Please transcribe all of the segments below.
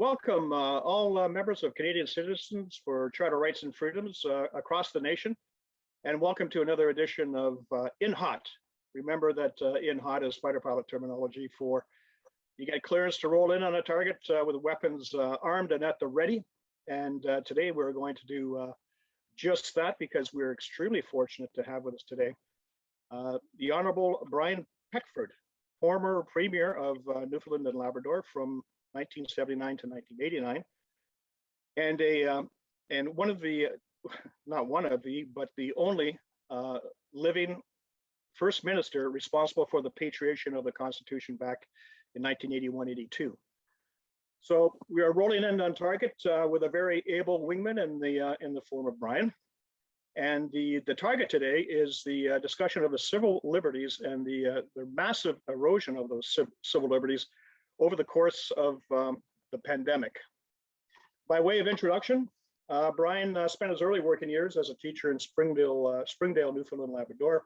Welcome all members of Canadian Citizens for Charter Rights and Freedoms across the nation, and welcome to another edition of In Hot. Remember that In Hot is fighter pilot terminology for you get clearance to roll in on a target with weapons armed and at the ready. And today we're going to do just that because we're extremely fortunate to have with us today the Honourable Brian Peckford, former Premier of Newfoundland and Labrador from 1979 to 1989, and one of the, not one of the, but the only living First Minister responsible for the patriation of the Constitution back in 1981-82. So we are rolling in on target with a very able wingman in the form of Brian. And the target today is the discussion of the civil liberties and the massive erosion of those civil liberties over the course of the pandemic. By way of introduction, Brian spent his early working years as a teacher in Springdale, Newfoundland and Labrador,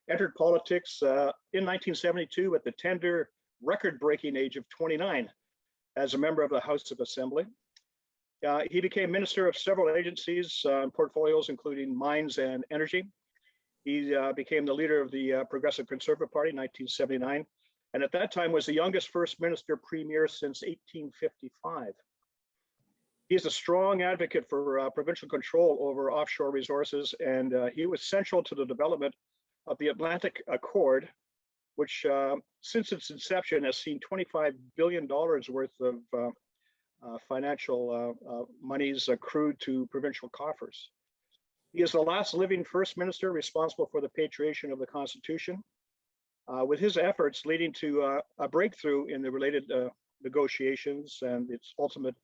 entered politics in 1972 at the tender, record-breaking age of 29 as a member of the House of Assembly. He became minister of several agencies and portfolios, including mines and energy. He became the leader of the Progressive Conservative Party in 1979, and at that time was the youngest First Minister Premier since 1855. He is a strong advocate for provincial control over offshore resources, and he was central to the development of the Atlantic Accord, which since its inception has seen $25 billion worth of financial monies accrued to provincial coffers. He is the last living First Minister responsible for the patriation of the Constitution, with his efforts leading to a breakthrough in the related negotiations and its ultimate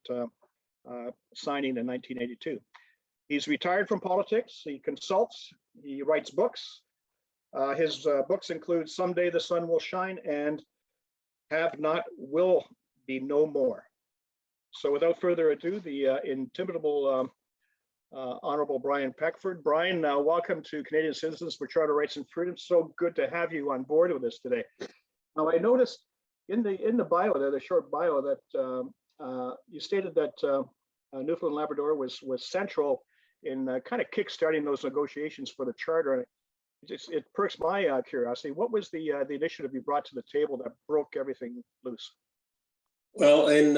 signing in 1982. He's retired from politics, he consults, he writes books. His books include Someday the Sun Will Shine and Have Not Will Be No More. So without further ado, the inimitable Honourable Brian Peckford. Brian, welcome to Canadian Citizens for Charter Rights and Freedoms. So good to have you on board with us today. Now, I noticed in the bio there, the short bio, that you stated that Newfoundland and Labrador was central in kind of kickstarting those negotiations for the charter. It perks my curiosity. What was the initiative you brought to the table that broke everything loose? Well, in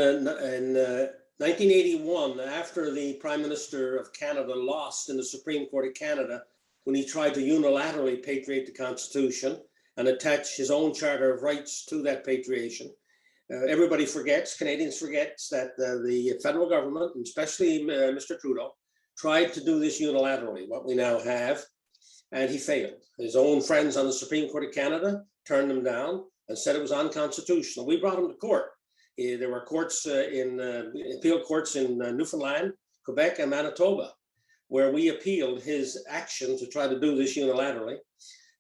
1981, after the Prime Minister of Canada lost in the Supreme Court of Canada, when he tried to unilaterally patriate the Constitution and attach his own Charter of Rights to that patriation, everybody forgets, Canadians forgets, that the federal government, and especially Mr. Trudeau, tried to do this unilaterally, what we now have, and he failed. His own friends on the Supreme Court of Canada turned him down and said it was unconstitutional. We brought him to court. There were courts appeal courts in Newfoundland, Quebec, and Manitoba, where we appealed his action to try to do this unilaterally.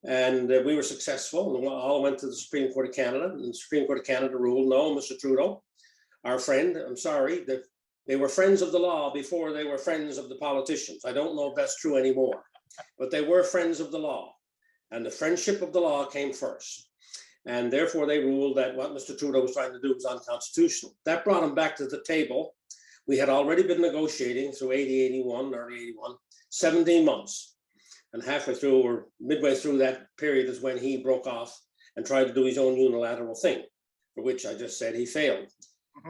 And we were successful, and all went to the Supreme Court of Canada. And the Supreme Court of Canada ruled, no, Mr. Trudeau, our friend, I'm sorry, that they were friends of the law before they were friends of the politicians. I don't know if that's true anymore, but they were friends of the law. And the friendship of the law came first. And therefore they ruled that what Mr. Trudeau was trying to do was unconstitutional. That brought him back to the table. We had already been negotiating through early 81, 17 months. And halfway through, or midway through that period, is when he broke off and tried to do his own unilateral thing, for which I just said he failed.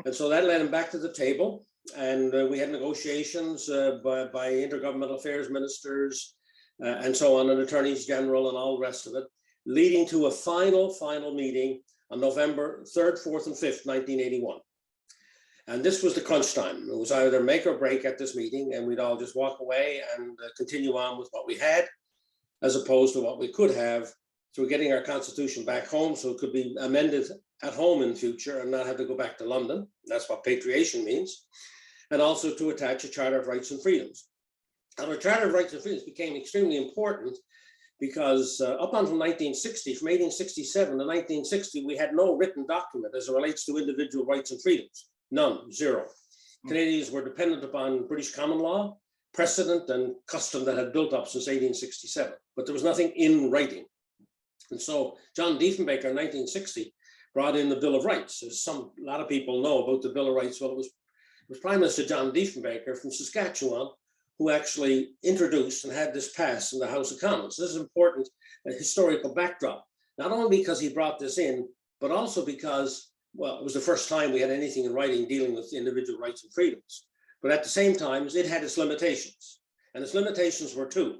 And so that led him back to the table. And we had negotiations by intergovernmental affairs ministers and so on, and attorneys general and all the rest of it, leading to a final meeting on November 3rd, 4th, and 5th, 1981. And this was the crunch time. It was either make or break at this meeting, and we'd all just walk away and continue on with what we had, as opposed to what we could have through getting our Constitution back home so it could be amended at home in future and not have to go back to London. That's what patriation means. And also to attach a Charter of Rights and Freedoms. And our Charter of Rights and Freedoms became extremely important because up until 1960, from 1867 to 1960, we had no written document as it relates to individual rights and freedoms. None, zero. Canadians were dependent upon British common law, precedent, and custom that had built up since 1867, but there was nothing in writing. And so John Diefenbaker in 1960 brought in the Bill of Rights. As a lot of people know about the Bill of Rights, well, it was was Prime Minister John Diefenbaker from Saskatchewan, who actually introduced and had this passed in the House of Commons. This is important historical backdrop, not only because he brought this in, but also because, well, it was the first time we had anything in writing dealing with individual rights and freedoms. But at the same time, it had its limitations. And its limitations were two.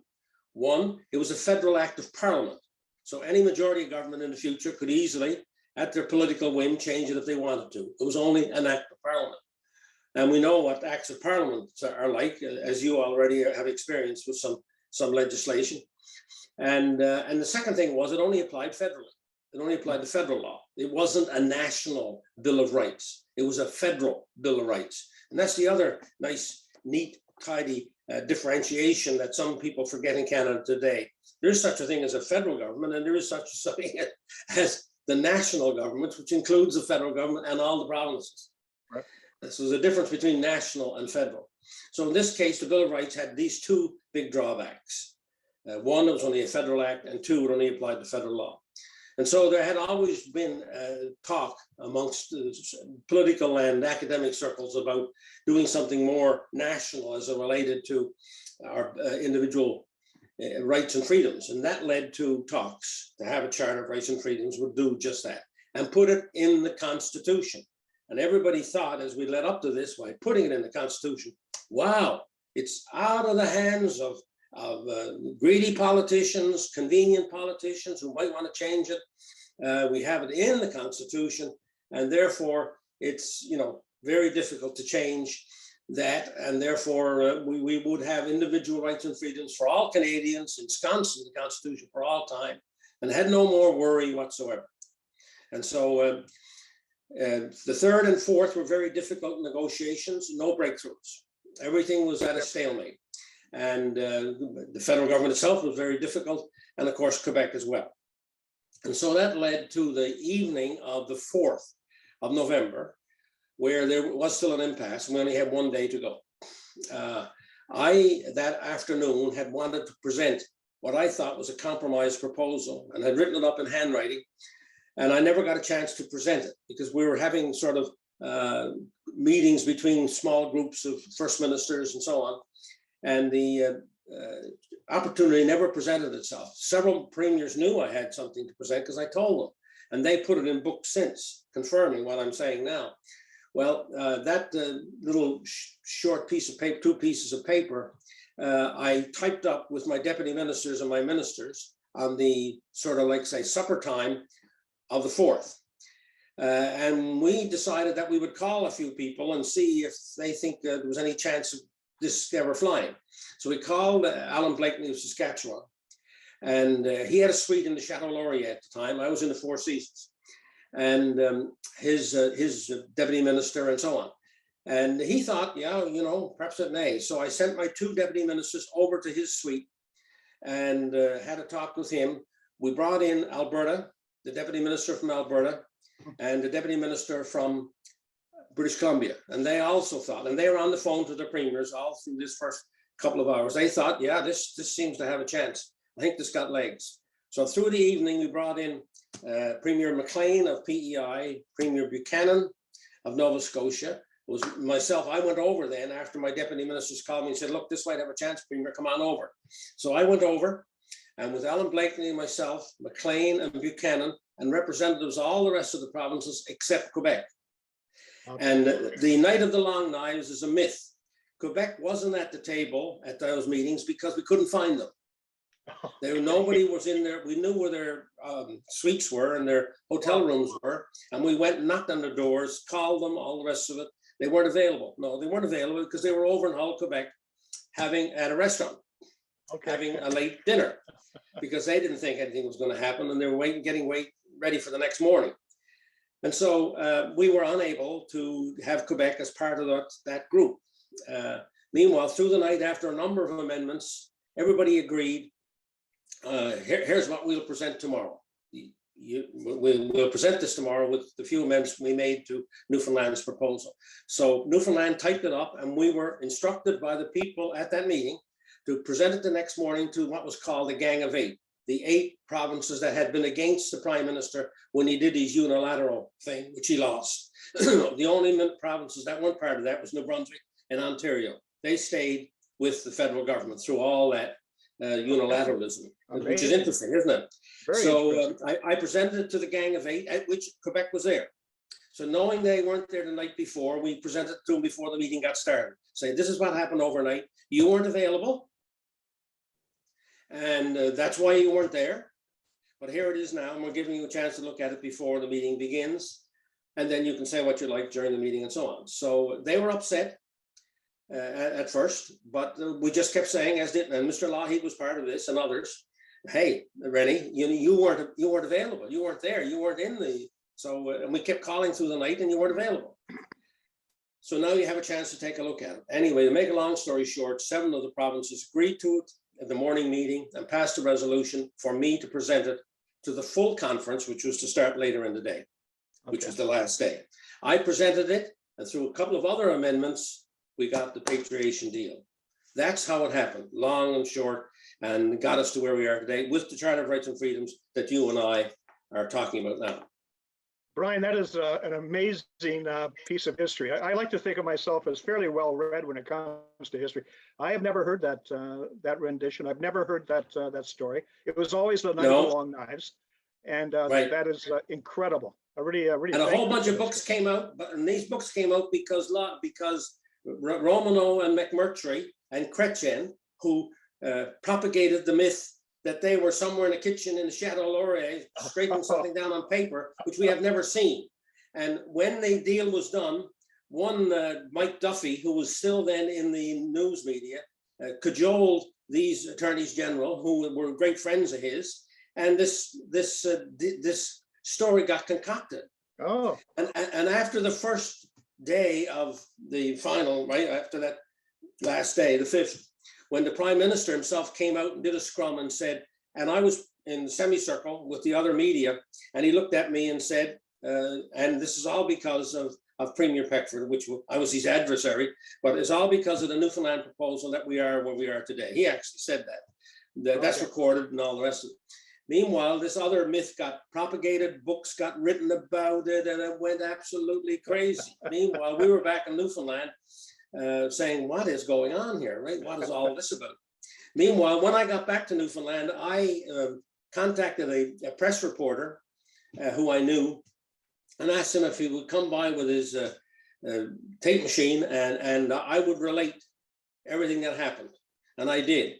One, it was a federal act of parliament. So any majority government in the future could easily, at their political whim, change it if they wanted to. It was only an act of parliament. And we know what acts of parliament are like, as you already have experienced with some legislation. And the second thing was it only applied federally. It only applied to federal law. It wasn't a national Bill of Rights. It was a federal Bill of Rights. And that's the other nice, neat, tidy differentiation that some people forget in Canada today. There is such a thing as a federal government, and there is such a thing as the national government, which includes the federal government and all the provinces. Right. So there's a difference between national and federal. So in this case, the Bill of Rights had these two big drawbacks. One, it was only a federal act, and two, it only applied to federal law. And so there had always been talk amongst political and academic circles about doing something more national as it related to our individual rights and freedoms. And that led to talks to have a Charter of Rights and Freedoms would do just that and put it in the Constitution. And everybody thought, as we led up to this, by putting it in the Constitution, wow, it's out of the hands of greedy politicians, convenient politicians who might want to change it. We have it in the Constitution, and therefore it's very difficult to change that, and therefore we would have individual rights and freedoms for all Canadians, ensconced in the Constitution for all time, and had no more worry whatsoever. And so the third and fourth were very difficult negotiations, no breakthroughs. Everything was at a stalemate. And the federal government itself was very difficult, and of course, Quebec as well. And so that led to the evening of the 4th of November, where there was still an impasse, and we only had one day to go. I, that afternoon, had wanted to present what I thought was a compromise proposal, and had written it up in handwriting, and I never got a chance to present it because we were having sort of meetings between small groups of first ministers and so on. And the opportunity never presented itself. Several premiers knew I had something to present because I told them, and they put it in book since, confirming what I'm saying now. Well, that little short piece of paper, 2 pieces of paper, I typed up with my deputy ministers and my ministers on the sort of like, say, supper time of the 4th. And we decided that we would call a few people and see if they think there was any chance of this ever flying. So we called Alan Blakeney of Saskatchewan, and he had a suite in the Chateau Laurier at the time. I was in the Four Seasons, and his deputy minister and so on. And he thought, yeah, perhaps it may. So I sent my 2 deputy ministers over to his suite and had a talk with him. We brought in Alberta, the deputy minister from Alberta, and the deputy minister from British Columbia, and they also thought, and they were on the phone to the premiers all through this first couple of hours. They thought, yeah, this seems to have a chance. I think this got legs. So through the evening, we brought in Premier McLean of PEI, Premier Buchanan of Nova Scotia. It was myself. I went over then after my deputy ministers called me and said, look, this might have a chance, Premier, come on over. So I went over, and with Alan Blakeney and myself, McLean and Buchanan, and representatives of all the rest of the provinces except Quebec. Okay. And the night of the long knives is a myth. Quebec wasn't at the table at those meetings because we couldn't find them. Nobody was in there. We knew where their suites were and their hotel rooms were. And we went and knocked on their doors, called them, all the rest of it. They weren't available. No, they weren't available because they were over in Hull, Quebec, at a restaurant, having a late dinner because they didn't think anything was going to happen. And they were getting ready for the next morning. And so we were unable to have Quebec as part of that group. Meanwhile, through the night, after a number of amendments, everybody agreed, here's what we'll present tomorrow. We'll present this tomorrow with the few amendments we made to Newfoundland's proposal. So Newfoundland typed it up, and we were instructed by the people at that meeting to present it the next morning to what was called the Gang of 8. the 8 provinces that had been against the prime minister when he did his unilateral thing, which he lost. The only provinces that weren't part of that was New Brunswick and Ontario. They stayed with the federal government through all that unilateralism, which is interesting, isn't it? So I presented it to the gang of 8, at which Quebec was there. So knowing they weren't there the night before, we presented it to them before the meeting got started, saying this is what happened overnight. You weren't available, and that's why you weren't there. But here it is now, and we're giving you a chance to look at it before the meeting begins, and then you can say what you like during the meeting and so on. So they were upset at first, but we just kept saying, as did and Mr. Lougheed was part of this and others. Hey, Rennie, you weren't available. You weren't there. You weren't in the. So and we kept calling through the night, and you weren't available. So now you have a chance to take a look at it. Anyway, to make a long story short, 7 of the provinces agreed to it at the morning meeting and passed a resolution for me to present it to the full conference, which was to start later in the day, which was the last day. I presented it, and through a couple of other amendments, we got the patriation deal. That's how it happened, long and short, and got us to where we are today with the Charter of Rights and Freedoms that you and I are talking about now. Brian, that is an amazing piece of history. I like to think of myself as fairly well read when it comes to history. I have never heard that that rendition. I've never heard that story. It was always the Night of the Long Knives, and that is incredible. I really. And a whole bunch of books came out, and these books came out because Romano and McMurtry and Chrétien, who propagated the myth that they were somewhere in a kitchen in the Chateau Laurier scraping something down on paper, which we have never seen. And when the deal was done, one Mike Duffy, who was still then in the news media, cajoled these attorneys general, who were great friends of his, and this story got concocted. Oh. And after the first day of the final, right after that last day, the 5th, when the prime minister himself came out and did a scrum and said, and I was in the semicircle with the other media, and he looked at me and said, and this is all because of Premier Peckford, which I was his adversary, but it's all because of the Newfoundland proposal that we are where we are today. He actually said that. That's recorded and all the rest of it. Meanwhile, this other myth got propagated, books got written about it, and it went absolutely crazy. Meanwhile, we were back in Newfoundland saying, what is going on here, right? What is all this about? Meanwhile, when I got back to Newfoundland, I contacted a press reporter who I knew and asked him if he would come by with his tape machine and I would relate everything that happened. And I did.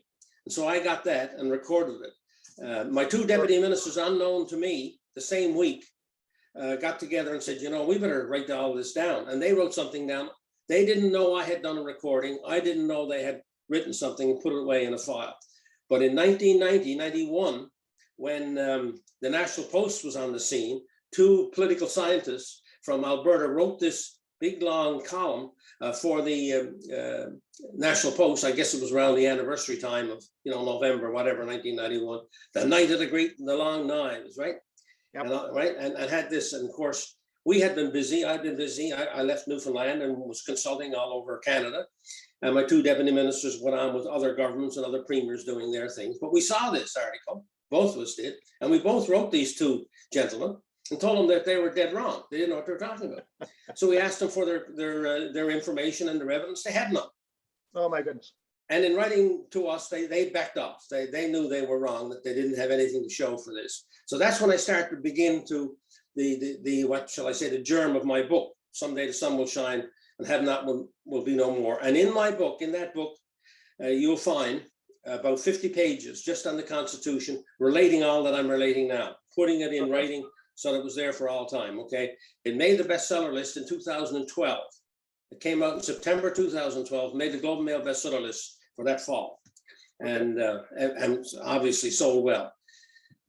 And so I got that and recorded it. My 2 deputy ministers, unknown to me, the same week, got together and said, you know, we better write all this down. And they wrote something down. They didn't know I had done a recording. I didn't know they had written something and put it away in a file. But in 1990-91, when the National Post was on the scene, 2 political scientists from Alberta wrote this big long column for the National Post. I guess it was around the anniversary time of, November, whatever, 1991, the night of the long knives, right? Yep. And had this, and of course, we had been busy. I'd been busy. I left Newfoundland and was consulting all over Canada. And my 2 deputy ministers went on with other governments and other premiers doing their things. But we saw this article, both of us did. And we both wrote these 2 gentlemen and told them that they were dead wrong. They didn't know what they were talking about. So we asked them for their information and their evidence. They had none. Oh, my goodness. And in writing to us, they backed off. They knew they were wrong, that they didn't have anything to show for this. So that's when I started to begin to what shall I say, the germ of my book. Someday the sun will shine, and have not will be no more. And in that book, you'll find about 50 pages just on the Constitution, relating all that I'm relating now, putting it in writing so that it was there for all time. Okay, it made the bestseller list in 2012. It came out in September 2012, made the Globe and Mail bestseller list for that fall, and obviously sold well.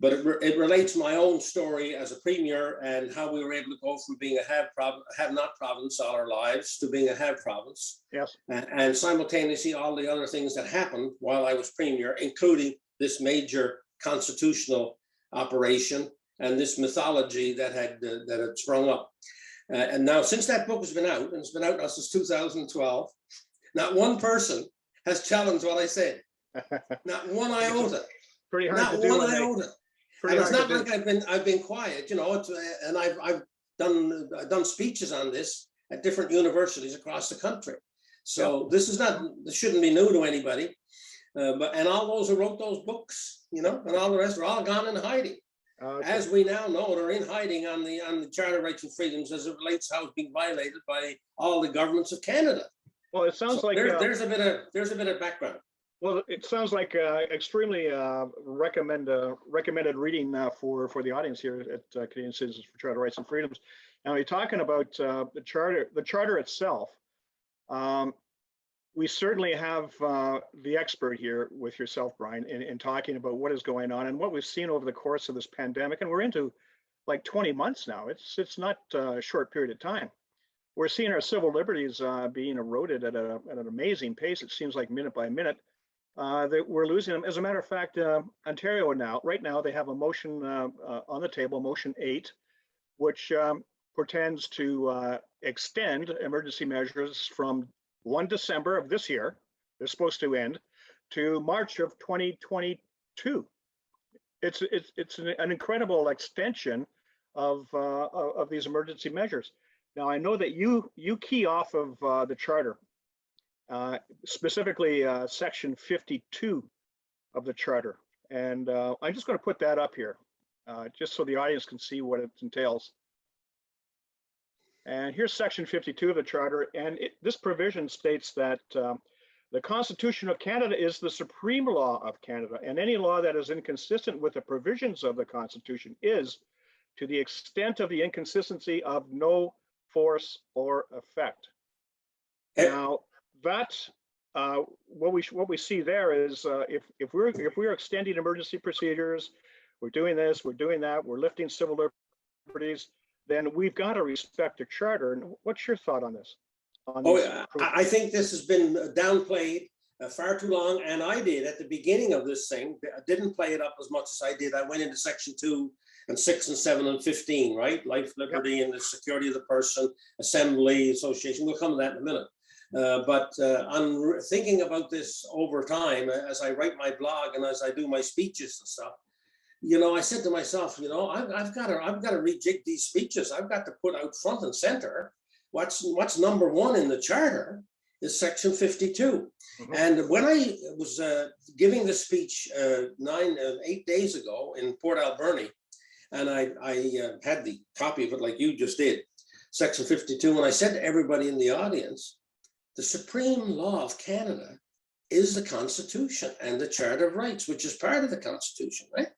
But it relates my own story as a premier and how we were able to go from being a have-not province all our lives to being a have province. Yes. And simultaneously all the other things that happened while I was premier, including this major constitutional operation and this mythology that had sprung up. And now, since that book has been out, and it's been out now since 2012, not one person has challenged what I said. Not one iota. pretty hard Not to do. one iota. Pretty And it's hard not to do. like I've been quiet, you know. And I've done speeches on this at different universities across the country. So this shouldn't be new to anybody. And all those who wrote those books, you know, and all the rest are all gone in hiding. Okay. As we now know, they're in hiding on the Charter of Rights and Freedoms as it relates how it's being violated by all the governments of Canada. Well, it sounds So like there's a bit of background. well, it sounds like extremely recommended reading for the audience here at Canadian Citizens for Charter Rights and Freedoms. Now, you're talking about the charter itself. We certainly have the expert here with yourself, Brian, in talking about what is going on and what we've seen over the course of this pandemic. And we're into like 20 months now. It's not a short period of time. We're seeing our civil liberties being eroded at an amazing pace. It seems like minute by minute that we're losing them. As a matter of fact, Ontario right now, they have a motion on the table, Motion 8, which portends to extend emergency measures from 1 December of this year, they're supposed to end, to March of 2022. It's an incredible extension of these emergency measures. Now, I know that you key off of the charter, specifically section 52 of the charter. And I'm just going to put that up here, just so the audience can see what it entails. And here's section 52 of the charter, and this provision states that the Constitution of Canada is the supreme law of Canada, and any law that is inconsistent with the provisions of the Constitution is, to the extent of the inconsistency, of no force or effect. Now, that's what we see there is if we're extending emergency procedures, we're doing this, we're doing that, we're lifting civil liberties, then we've got to respect the charter. And what's your thought on this? I think this has been downplayed far too long. And I did at the beginning of this thing. I didn't play it up as much as I did. I went into section 2 and 6 and 7 and 15, right? Life, liberty, and the security of the person, assembly, association. We'll come to that in a minute. But I'm thinking about this over time as I write my blog and as I do my speeches and stuff. You know, I said to myself, you know, I've got to rejig these speeches. I've got to put out front and center what's number 1 in the charter is section 52. Mm-hmm. And when I was giving the speech 8 days ago in Port Alberni, and I had the copy of it like you just did, section 52, and I said to everybody in the audience, the supreme law of Canada is the Constitution and the Charter of Rights, which is part of the Constitution, right?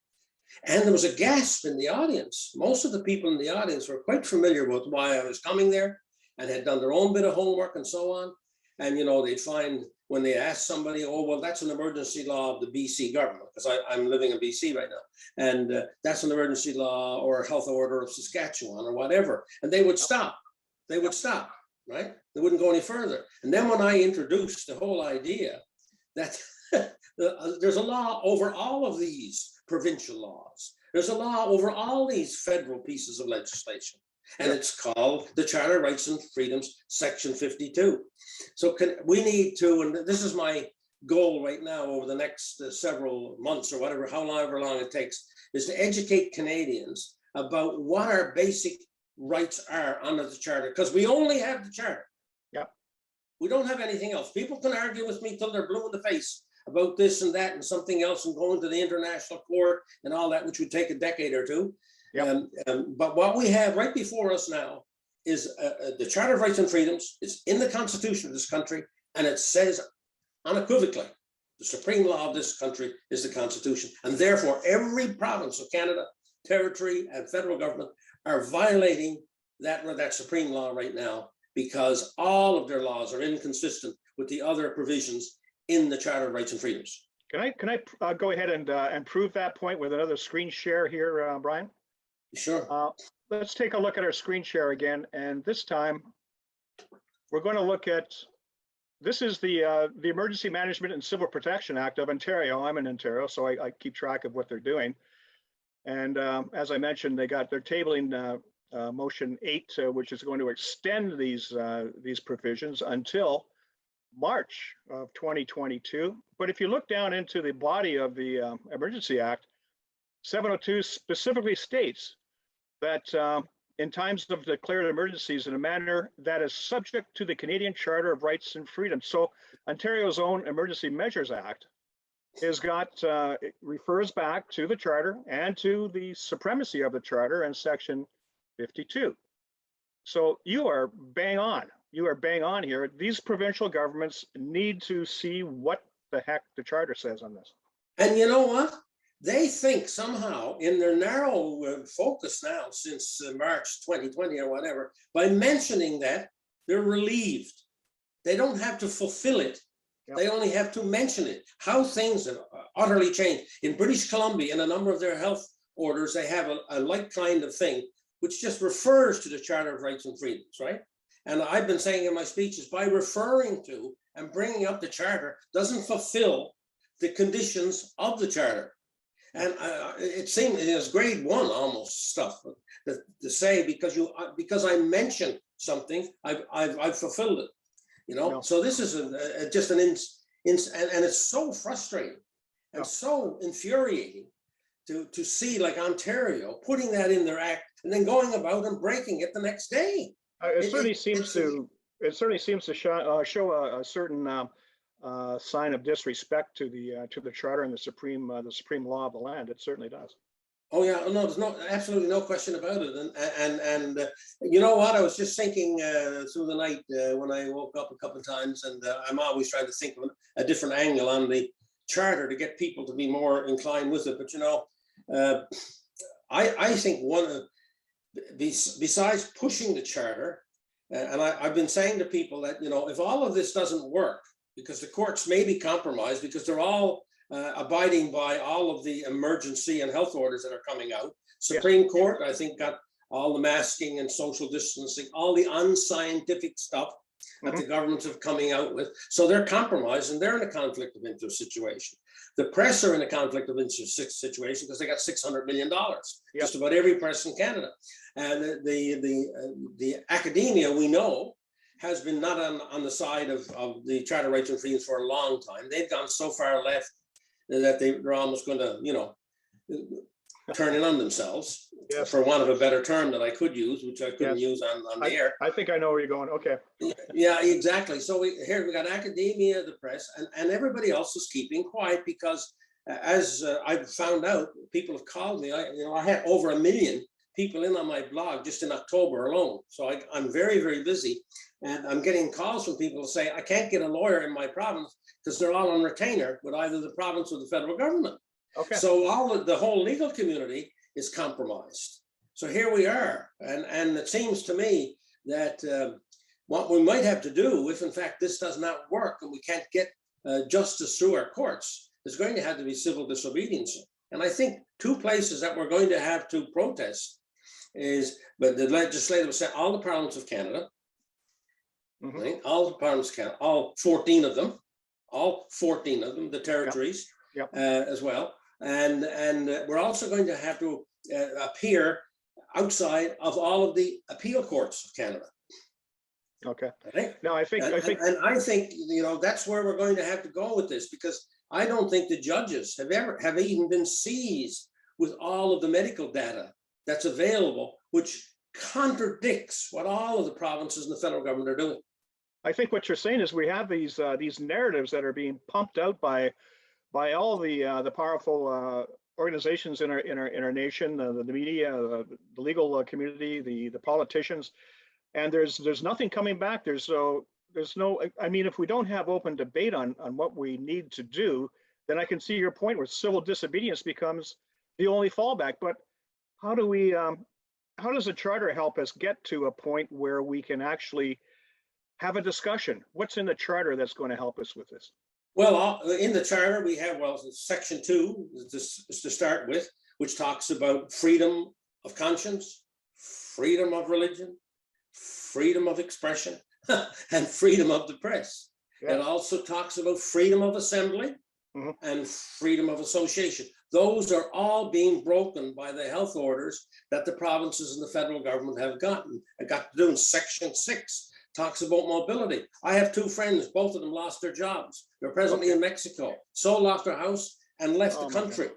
And there was a gasp in the audience. Most of the people in the audience were quite familiar with why I was coming there and had done their own bit of homework and so on. And, you know, they'd find when they asked somebody, oh, well, that's an emergency law of the BC government, because I'm living in BC right now. And that's an emergency law or health order of Saskatchewan or whatever. And they would stop. They would stop, right? They wouldn't go any further. And then when I introduced the whole idea that there's a law over all of these provincial laws. There's a law over all these federal pieces of legislation, and it's called the Charter of Rights and Freedoms, section 52. So we need to, and this is my goal right now over the next several months or whatever, however long it takes, is to educate Canadians about what our basic rights are under the Charter, because we only have the Charter. Yep. We don't have anything else. People can argue with me till they're blue in the face about this and that and something else and going to the international court and all that, which would take a decade or two. Yep. But what we have right before us now is the Charter of Rights and Freedoms. It's in the Constitution of this country, and it says unequivocally, the supreme law of this country is the Constitution. And therefore, every province of Canada, territory, and federal government are violating that supreme law right now because all of their laws are inconsistent with the other provisions in the Charter of Rights and Freedoms. Can I go ahead and prove that point with another screen share here, Brian? Sure. Let's take a look at our screen share again, and this time we're going to look at, this is the Emergency Management and Civil Protection Act of Ontario. I'm in Ontario, so I keep track of what they're doing. And as I mentioned, they're tabling Motion 8, which is going to extend these provisions until March of 2022. But if you look down into the body of the Emergency Act, 702 specifically states that in times of declared emergencies in a manner that is subject to the Canadian Charter of Rights and Freedoms. So Ontario's own Emergency Measures Act has got, it refers back to the Charter and to the supremacy of the Charter in Section 52. So you are bang on. You are bang on here. These provincial governments need to see what the heck the Charter says on this. And you know what? They think somehow in their narrow focus now since March 2020 or whatever, by mentioning that, they're relieved. They don't have to fulfill it. Yep. They only have to mention it. How things have utterly changed. In British Columbia, in a number of their health orders, they have a like kind of thing, which just refers to the Charter of Rights and Freedoms, right? And I've been saying in my speeches, by referring to and bringing up the Charter doesn't fulfill the conditions of the Charter. And it seemed it was grade one almost stuff to say because I mentioned something, I've fulfilled it, you know. No. So this is just an and it's so frustrating and so infuriating to see like Ontario putting that in their act and then going about and breaking it the next day. It certainly seems to show a certain sign of disrespect to the Charter and the supreme law of the land. It certainly does. Oh yeah, no, there's absolutely no question about it. And you know what? I was just thinking through the night when I woke up a couple of times, and I'm always trying to think of a different angle on the Charter to get people to be more inclined with it. But you know, I think besides pushing the Charter, and I've been saying to people that, you know, if all of this doesn't work, because the courts may be compromised because they're all abiding by all of the emergency and health orders that are coming out. Supreme Court, I think, got all the masking and social distancing, all the unscientific stuff that the governments have coming out with. So they're compromised and they're in a conflict of interest situation. The press are in a conflict of interest situation because they got $600 million, just about every press in Canada. And the academia, we know, has been not on the side of the Charter of Rights and Freedoms for a long time. They've gone so far left that they're almost going to, you know, turn in on themselves, for want of a better term that I could use, which I couldn't use on the air. I think I know where you're going. Okay. Yeah, exactly. So here we got academia, the press, and everybody else is keeping quiet because, as I've found out, people have called me. I had over 1 million people in on my blog just in October alone. So I'm very, very busy, and I'm getting calls from people to say I can't get a lawyer in my province because they're all on retainer with either the province or the federal government. Okay. So the whole legal community is compromised. So here we are, and it seems to me that what we might have to do, if in fact this does not work and we can't get justice through our courts, there's going to have to be civil disobedience. And I think two places that we're going to have to protest but the legislative said all the parliaments of Canada, right? All the parliaments of Canada, all 14 of them, the territories as well. And we're also going to have to appear outside of all of the appeal courts of Canada. Okay. Right? No, I think, you know, that's where we're going to have to go with this, because I don't think the judges have even been seized with all of the medical data that's available, which contradicts what all of the provinces and the federal government are doing. I think what you're saying is we have these narratives that are being pumped out by all the powerful organizations in our nation, the media, the legal community, the politicians, and there's nothing coming back. There's no. I mean, if we don't have open debate on what we need to do, then I can see your point where civil disobedience becomes the only fallback. But how does the Charter help us get to a point where we can actually have a discussion? What's in the Charter that's going to help us with this? Well, in the Charter, we have, Section 2 is to start with, which talks about freedom of conscience, freedom of religion, freedom of expression, and freedom of the press. It also talks about freedom of assembly and freedom of association. Those are all being broken by the health orders that the provinces and the federal government have got to do. In Section 6 talks about mobility. I have two friends, both of them lost their jobs. They're presently in Mexico, sold off their house and left the country.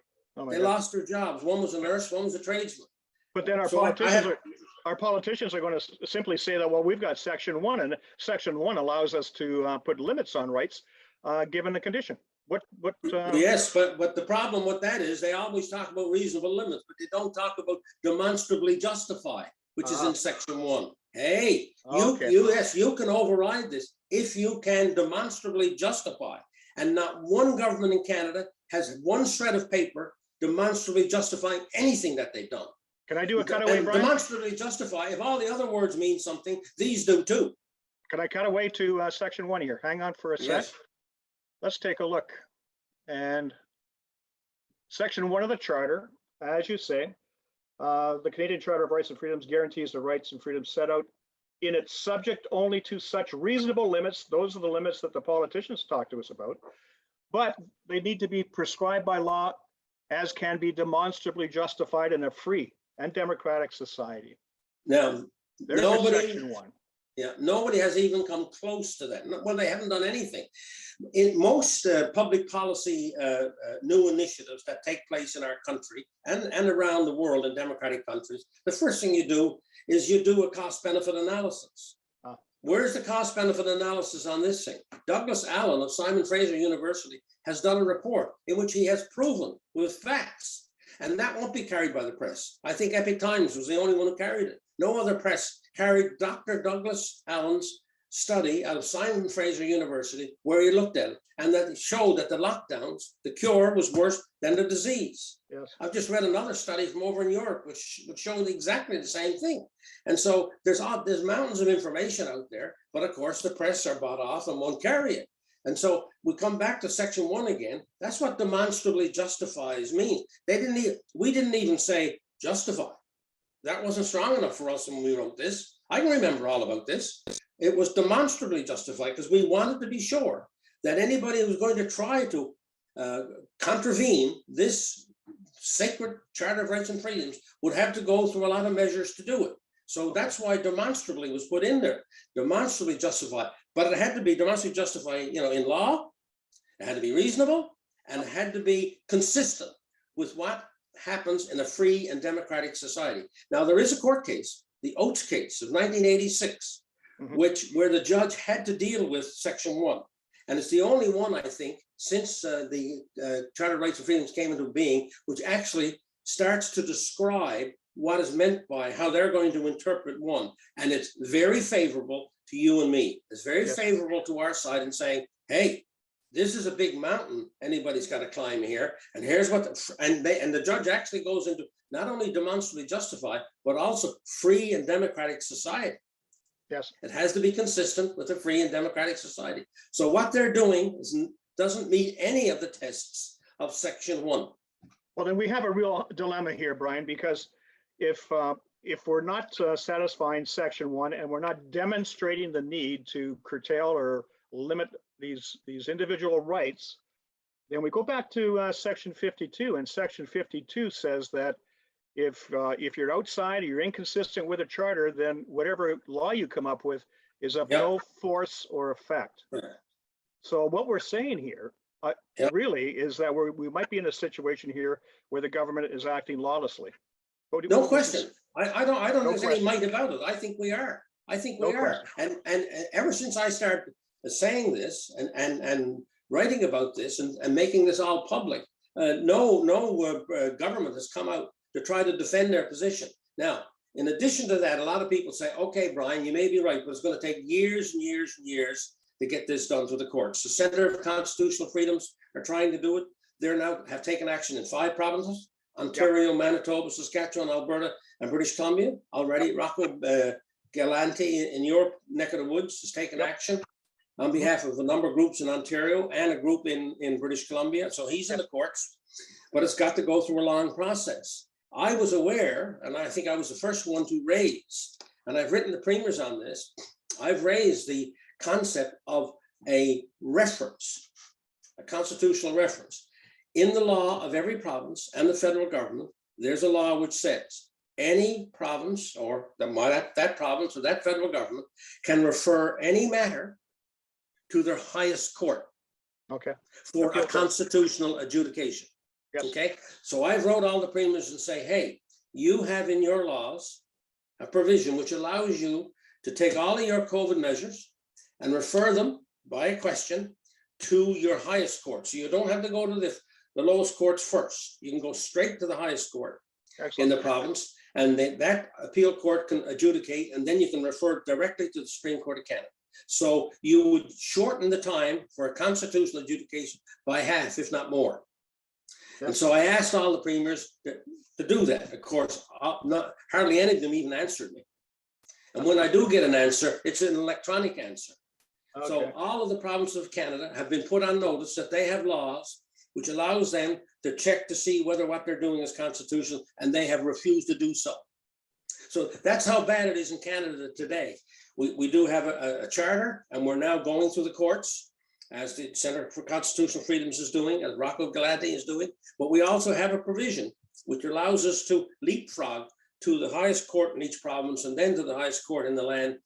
They lost their jobs. One was a nurse, one was a tradesman. But then our politicians are going to simply say that, well, we've got Section 1, and Section 1 allows us to put limits on rights given the condition. Yes, but the problem with that is they always talk about reasonable limits, but they don't talk about demonstrably justify, which is in Section 1. Hey, yes, you can override this if you can demonstrably justify. And not one government in Canada has one shred of paper demonstrably justifying anything that they've done. Can I do a cutaway, Brian? Demonstrably justify, if all the other words mean something, these do too. Can I cut away to Section 1 here? Hang on for a sec. Yes. Let's take a look. And Section 1 of the Charter, as you say, the Canadian Charter of Rights and Freedoms guarantees the rights and freedoms set out in it, subject only to such reasonable limits. Those are the limits that the politicians talk to us about, but they need to be prescribed by law as can be demonstrably justified in a free and democratic society. Now, there's Section 1. Yeah, nobody has even come close to that. Well, they haven't done anything. In most public policy new initiatives that take place in our country and around the world in democratic countries, the first thing you do is you do a cost-benefit analysis. Where's the cost-benefit analysis on this thing? Douglas Allen of Simon Fraser University has done a report in which he has proven with facts, and that won't be carried by the press. I think Epic Times was the only one who carried it. No other press carried Dr. Douglas Allen's study out of Simon Fraser University, where he looked at it, and that showed that the lockdowns, the cure was worse than the disease. Yes. I've just read another study from over in Europe, which showed exactly the same thing. And so there's mountains of information out there, but of course the press are bought off and won't carry it. And so we come back to Section 1 again. That's what demonstrably justifies means. We didn't even say justify. That wasn't strong enough for us when we wrote this. I can remember all about this. It was demonstrably justified because we wanted to be sure that anybody who was going to try to contravene this sacred Charter of Rights and Freedoms would have to go through a lot of measures to do it. So that's why demonstrably was put in there, demonstrably justified. But it had to be demonstrably justified, in law. It had to be reasonable, and it had to be consistent with what happens in a free and democratic society. Now, there is a court case, the Oates case of 1986, where the judge had to deal with Section 1. And it's the only one, I think, since the Charter of Rights and Freedoms came into being, which actually starts to describe what is meant by how they're going to interpret 1. And it's very favorable to you and me. It's very favorable to our side in saying, hey, this is a big mountain anybody's got to climb here. And here's what, and the judge actually goes into not only demonstrably justified, but also free and democratic society. Yes. It has to be consistent with a free and democratic society. So what they're doing doesn't meet any of the tests of Section 1. Well, then we have a real dilemma here, Brian, because if we're not satisfying Section 1 and we're not demonstrating the need to curtail or limit these individual rights, then we go back to Section 52, and Section 52 says that if you're outside or you're inconsistent with a charter, then whatever law you come up with is of no force or effect. So what we're saying here really is that we might be in a situation here where the government is acting lawlessly. No question. I don't think there's any might about it. I think we are. I think we are. And ever since I started saying this and writing about this and making this all public, no government has come out to try to defend their position. Now, in addition to that, a lot of people say, okay, Brian, you may be right, but it's going to take years and years and years to get this done through the courts. The Center for Constitutional Freedoms are trying to do it. They now have taken action in 5 provinces: Ontario, Manitoba, Saskatchewan, Alberta, and British Columbia. Already, Rocco Galante in your neck of the woods has taken action on behalf of a number of groups in Ontario and a group in British Columbia. So he's in the courts, but it's got to go through a long process. I was aware, and I think I was the first one to raise, and I've written the premiers on this, I've raised the concept of a reference, a constitutional reference. In the law of every province and the federal government, there's a law which says any province or that province or that federal government can refer any matter to their highest court. Okay. For a constitutional adjudication. Yes. Okay. So I wrote all the premiers and say, hey, you have in your laws a provision which allows you to take all of your COVID measures and refer them by a question to your highest court. So you don't have to go to the lowest courts first. You can go straight to the highest court. Excellent. In the province, and that appeal court can adjudicate, and then you can refer directly to the Supreme Court of Canada. So you would shorten the time for a constitutional adjudication by half, if not more. Yes. And so I asked all the premiers to do that. Of course, hardly any of them even answered me. And when I do get an answer, it's an electronic answer. Okay. So all of the provinces of Canada have been put on notice that they have laws which allows them to check to see whether what they're doing is constitutional, and they have refused to do so. So that's how bad it is in Canada today. We do have a charter, and we're now going through the courts, as the Center for Constitutional Freedoms is doing, as Rocco Galati is doing, but we also have a provision which allows us to leapfrog to the highest court in each province and then to the highest court in the land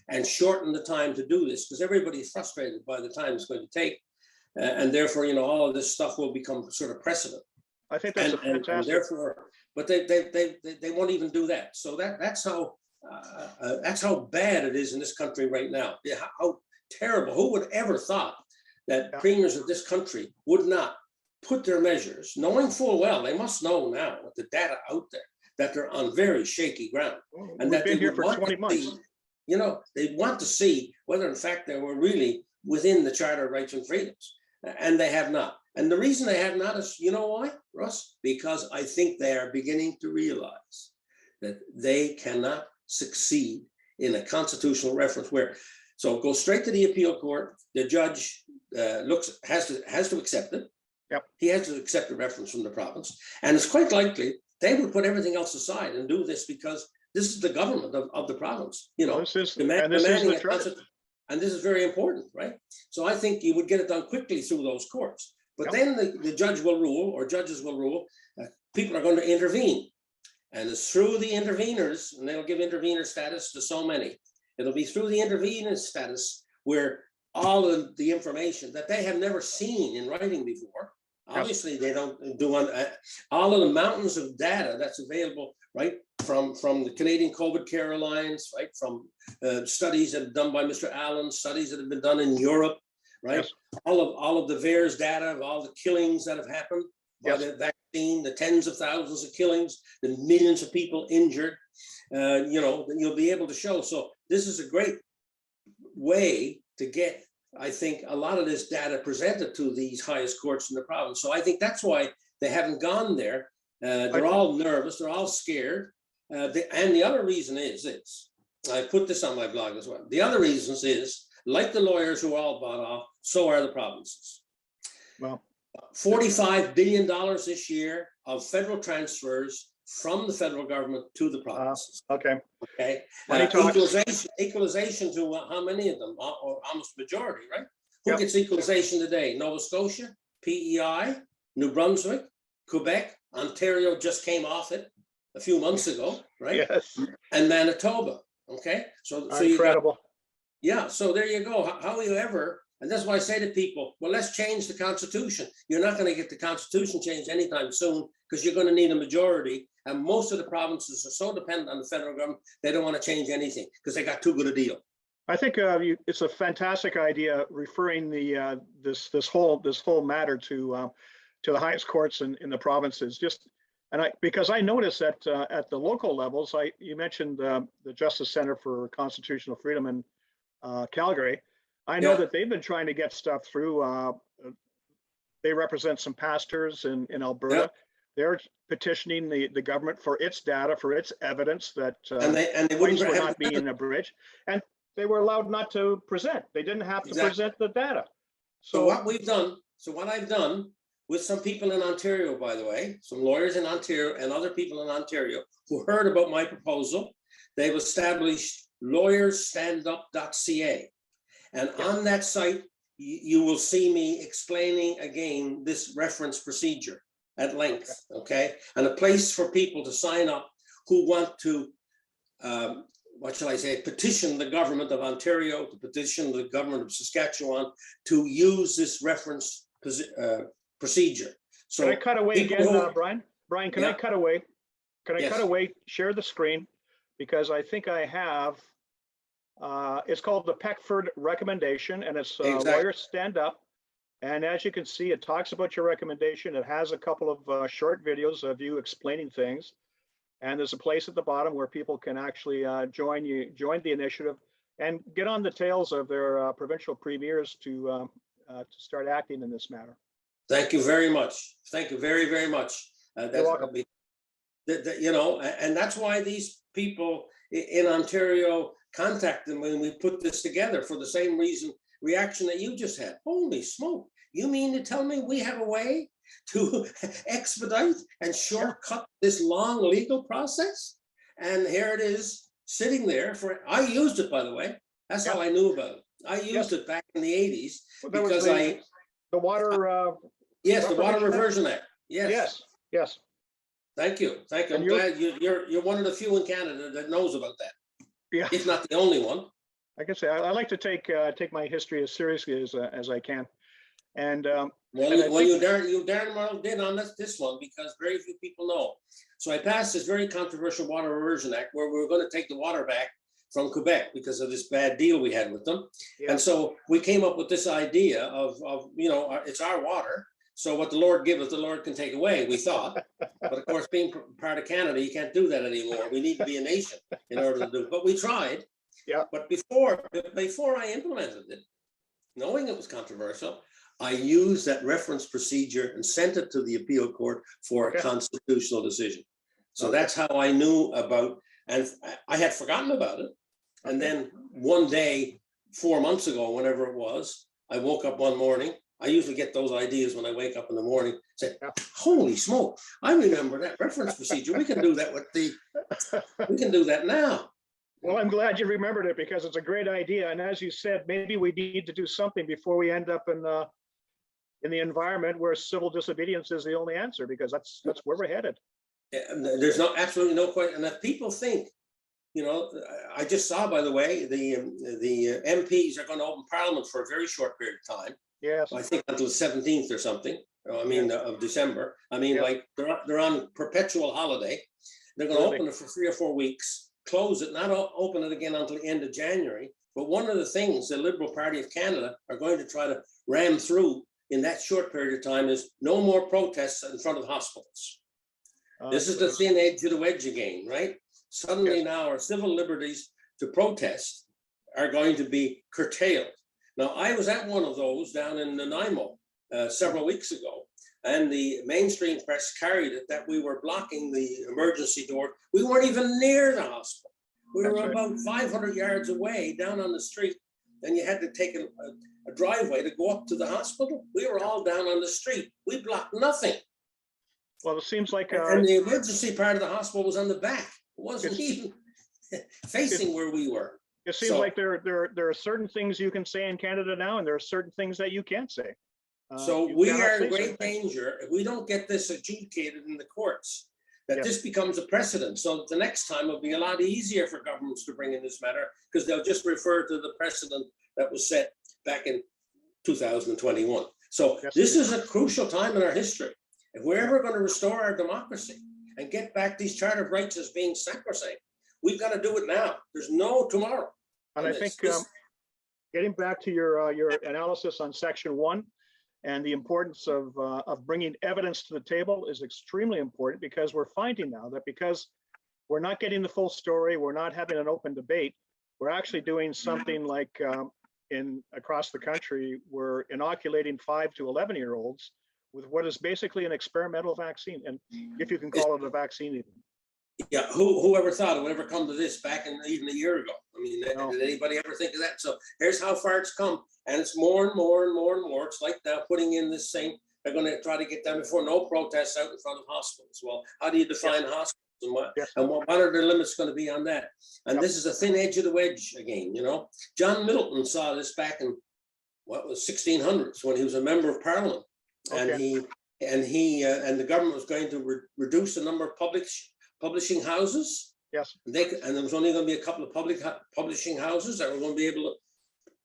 and shorten the time to do this, because everybody's frustrated by the time it's going to take. And therefore, you know, all of this stuff will become sort of precedent. I think that's fantastic. And therefore, but they won't even do that. So that's how bad it is in this country right now. How terrible! Who would ever thought that premiers of this country would not put their measures, knowing full well they must know now with the data out there that they're on very shaky ground, and that they've been here for 20 months. You know, they want to see whether in fact they were really within the Charter of Rights and Freedoms. And they have not. And the reason they have not is, you know why, Russ? Because I think they are beginning to realize that they cannot succeed in a constitutional reference where, so go straight to the appeal court, the judge has to accept it. Yep. He has to accept the reference from the province. And it's quite likely they would put everything else aside and do this because this is the government of the province, you know. Well, and this is very important, right? So I think you would get it done quickly through those courts. But then the judge will rule, or judges will rule, people are going to intervene. And it's through the interveners, and they'll give intervener status to so many. It'll be through the intervener status where all of the information that they have never seen in writing before, obviously they don't do all of the mountains of data that's available, right? From the Canadian COVID Care Alliance, right? From studies that are done by Mr. Allen, studies that have been done in Europe, right? Yes. All of the VAERS data of all the killings that have happened by the vaccine, the tens of thousands of killings, the millions of people injured, you know, you'll be able to show. So this is a great way to get, I think, a lot of this data presented to these highest courts in the province. So I think that's why they haven't gone there. They're all nervous, they're all scared. And the other reason is this, I put this on my blog as well. The other reasons is, like the lawyers who are all bought off, so are the provinces. Well, $45 billion this year of federal transfers from the federal government to the provinces. Okay. Equalization to how many of them? Or almost majority, right? Who gets equalization today? Nova Scotia, PEI, New Brunswick, Quebec, Ontario just came off it a few months ago, right? Yes. And Manitoba. Okay. So incredible. So there you go. How will you ever? And that's why I say to people, well, let's change the Constitution. You're not going to get the Constitution changed anytime soon because you're going to need a majority. And most of the provinces are so dependent on the federal government, they don't want to change anything because they got too good a deal. I think it's a fantastic idea referring this whole matter to the highest courts in the provinces. Because I noticed that at the local levels, you mentioned the Justice Center for Constitutional Freedom in Calgary. I know that they've been trying to get stuff through. They represent some pastors in Alberta. Yeah. They're petitioning the government for its data, for its evidence that claims were not being abridged, and they were allowed not to present. They didn't have to present the data. So what I've done with some people in Ontario, by the way, some lawyers in Ontario and other people in Ontario who heard about my proposal, they've established lawyerstandup.ca. And on that site, you will see me explaining again this reference procedure at length, okay? And a place for people to sign up who want to, what shall I say, petition the government of Ontario, to petition the government of Saskatchewan to use this reference procedure. So can I cut away again, Brian? Brian, can I cut away? Can I cut away, share the screen? Because I think I have, it's called the Peckford Recommendation, and it's Lawyers Stand Up. And as you can see, it talks about your recommendation. It has a couple of short videos of you explaining things. And there's a place at the bottom where people can actually join the initiative and get on the tails of their provincial premiers to start acting in this matter. Thank you very much. Thank you very, very much. You're welcome. You know, and that's why these people in Ontario contact them when we put this together, for the same reaction that you just had. Holy smoke. You mean to tell me we have a way to expedite and shortcut this long legal process? And here it is sitting there I used it, by the way. That's how I knew about it. I used it back in the 80s because the water. Yes, the Water Reversion Act. Yes. Yes. Thank you. Thank you. I'm glad you're one of the few in Canada that knows about that. Yeah. If not the only one. I can say I like to take my history as seriously as I can. And you darn well did on this one, because very few people know. So I passed this very controversial Water Reversion Act where we were going to take the water back from Quebec because of this bad deal we had with them. Yeah. And so we came up with this idea of you know, it's our water. So what the Lord giveth, the Lord can take away, we thought. But of course, being part of Canada, you can't do that anymore. We need to be a nation in order to do it. But we tried. Yeah. But before I implemented it, knowing it was controversial, I used that reference procedure and sent it to the appeal court for a constitutional decision. So that's how I knew about, and I had forgotten about it. And then one day, 4 months ago, whenever it was, I woke up one morning. I usually get those ideas when I wake up in the morning, say, holy smoke, I remember that reference procedure. We can do that we can do that now. Well, I'm glad you remembered it, because it's a great idea. And as you said, maybe we need to do something before we end up in the environment where civil disobedience is the only answer, because that's where we're headed. There's absolutely no question. And if people think, you know, I just saw, by the way, the MPs are going to open Parliament for a very short period of time. Yes. I think until the 17th or something. I mean, of December. I mean, like they're on perpetual holiday. They're going to open it for 3 or 4 weeks, close it, not open it again until the end of January. But one of the things the Liberal Party of Canada are going to try to ram through in that short period of time is no more protests in front of hospitals. This is the thin edge of the wedge again, right? Suddenly now our civil liberties to protest are going to be curtailed. Now, I was at one of those down in Nanaimo several weeks ago, and the mainstream press carried it that we were blocking the emergency door. We weren't even near the hospital. We were about 500 yards away down on the street, and you had to take a driveway to go up to the hospital. We were all down on the street. We blocked nothing. Well, it seems like and the emergency part of the hospital was on the back. It wasn't even facing where we were. It seems like there are certain things you can say in Canada now, and there are certain things that you can't say. So we are in great danger if we don't get this adjudicated in the courts, that this becomes a precedent. So the next time it'll be a lot easier for governments to bring in this matter, because they'll just refer to the precedent that was set back in 2021. So this is a crucial time in our history. If we're ever going to restore our democracy and get back these Charter of Rights as being sacrosanct, we've got to do it now. There's no tomorrow. And I think getting back to your analysis on Section 1 and the importance of bringing evidence to the table is extremely important, because we're finding now that because we're not getting the full story, we're not having an open debate, we're actually doing something like across the country, we're inoculating 5 to 11-year-olds with what is basically an experimental vaccine, and if you can call it a vaccine even. Yeah, whoever thought it would ever come to this back in even a year ago? I mean, did anybody ever think of that? So here's how far it's come, and it's more and more and more and more. It's like now putting in this thing. They're going to try to get down before no protests out in front of hospitals. Well, how do you define hospitals, and what are the limits going to be on that? And this is a thin edge of the wedge again. You know, John Milton saw this back in what was 1600s when he was a member of Parliament, and the government was going to reduce the number of publishing houses. Yes. And there was only going to be a couple of publishing houses that were going to be able to.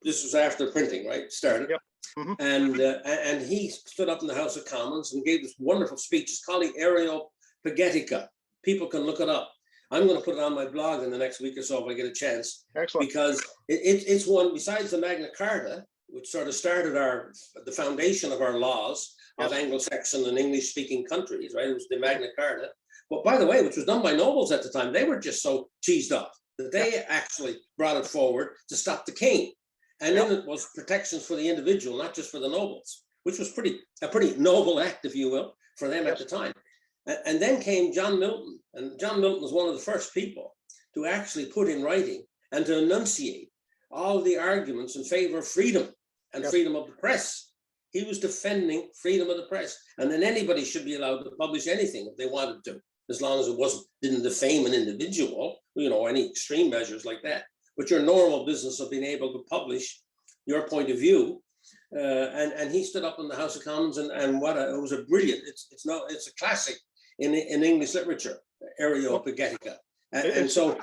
This was after printing, right? Started. Yep. Mm-hmm. And he stood up in the House of Commons and gave this wonderful speech. It's called the Areopagitica. People can look it up. I'm going to put it on my blog in the next week or so if I get a chance. Excellent. Because it's one, besides the Magna Carta, which sort of started the foundation of our laws of Anglo-Saxon and English-speaking countries, right? It was the Magna Carta. But by the way, which was done by nobles at the time, they were just so cheesed off that they actually brought it forward to stop the king. And then it was protections for the individual, not just for the nobles, which was a pretty noble act, if you will, for them at the time. And then came John Milton, and John Milton was one of the first people to actually put in writing and to enunciate all the arguments in favor of freedom and freedom of the press. He was defending freedom of the press, and then anybody should be allowed to publish anything if they wanted to, as long as it didn't defame an individual, any extreme measures like that. But your normal business of being able to publish your point of view, and he stood up in the House of Commons, and it was a brilliant. It's a classic in English literature, Areopagitica. And so,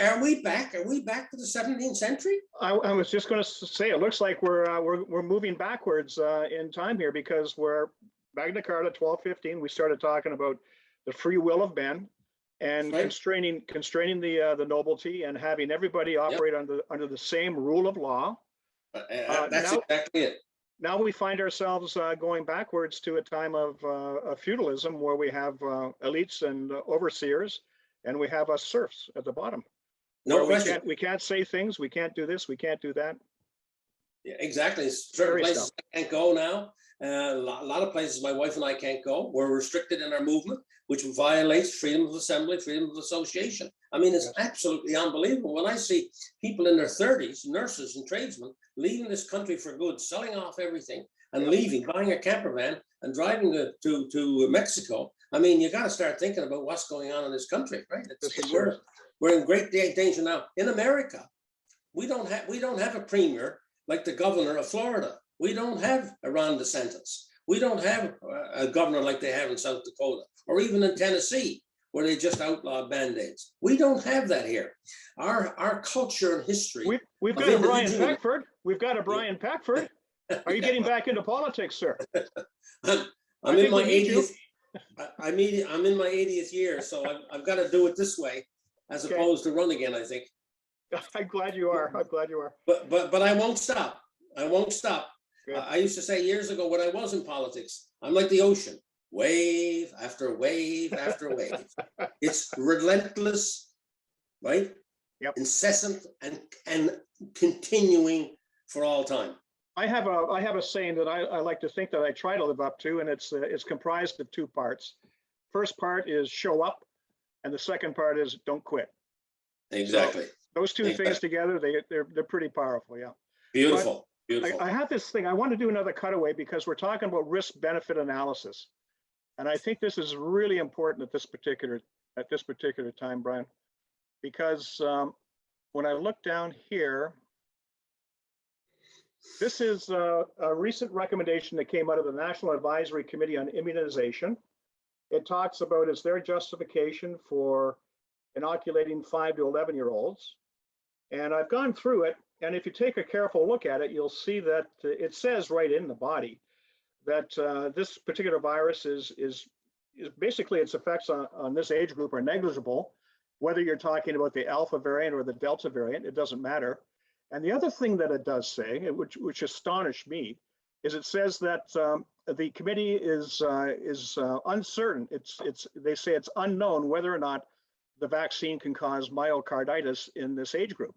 are we back? Are we back to the 17th century? I was just going to say, it looks like we're moving backwards in time here, because we're Magna Carta 1215. We started talking about the free will of men and constraining the nobility and having everybody operate under the same rule of law. That's exactly it. Now we find ourselves going backwards to a time of feudalism, where we have elites and overseers, and we have us serfs at the bottom. No question. We can't say things. We can't do this. We can't do that. Yeah, exactly. Certain places I can't go now. A lot of places my wife and I can't go. We're restricted in our movement, which violates freedom of assembly, freedom of association. I mean, it's absolutely unbelievable when I see people in their 30s, nurses and tradesmen, leaving this country for good, selling off everything and leaving, buying a camper van and driving to Mexico. I mean, you got to start thinking about what's going on in this country, right? We're in great danger now. In America, we don't have a premier like the governor of Florida. We don't have a Ron DeSantis. We don't have a governor like they have in South Dakota, or even in Tennessee, where they just outlawed Band-Aids. We don't have that here. Our culture and history. We've got a Brian Peckford. We've got a Brian Peckford. Are you getting back into politics, sir? I'm in my 80th. I'm in my 80th year, so I've got to do it this way, as opposed to run again, I think. I'm glad you are. I'm glad you are. But I won't stop. I won't stop. I used to say years ago when I was in politics, I'm like the ocean, wave after wave after wave. It's relentless, right? Yep. Incessant and continuing for all time. I have a saying that I like to think that I try to live up to, and it's comprised of two parts. First part is show up, and the second part is don't quit. Exactly. So those two things together, they're pretty powerful. Yeah. Beautiful. Beautiful. I have this thing. I want to do another cutaway because we're talking about risk-benefit analysis, and I think this is really important at this particular time, Brian, because when I look down here, this is a recent recommendation that came out of the National Advisory Committee on Immunization. It talks about is there justification for inoculating 5 to 11-year-olds, and I've gone through it. And if you take a careful look at it, you'll see that it says right in the body that this particular virus is basically its effects on this age group are negligible, whether you're talking about the Alpha variant or the Delta variant, it doesn't matter. And the other thing that it does say, which astonished me, is it says that the committee is uncertain. They say it's unknown whether or not the vaccine can cause myocarditis in this age group.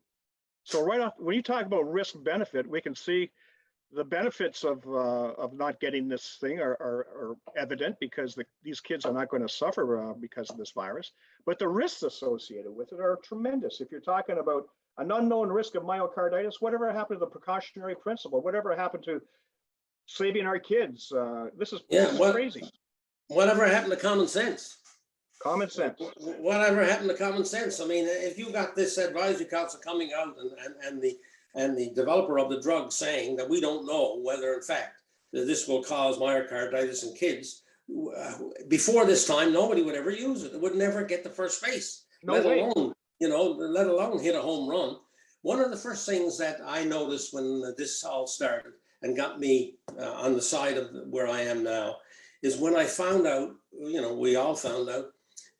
So right off, when you talk about risk benefit, we can see the benefits of not getting this thing are evident because these kids are not going to suffer because of this virus, but the risks associated with it are tremendous. If you're talking about an unknown risk of myocarditis, whatever happened to the precautionary principle, whatever happened to saving our kids, this is crazy. Whatever happened to common sense? Common sense. Whatever happened to common sense? I mean, if you got this advisory council coming out and the developer of the drug saying that we don't know whether in fact that this will cause myocarditis in kids, before this time, nobody would ever use it. It would never get the first base, No let way. alone, let alone hit a home run. One of the first things that I noticed when this all started and got me on the side of where I am now is when I found out, we all found out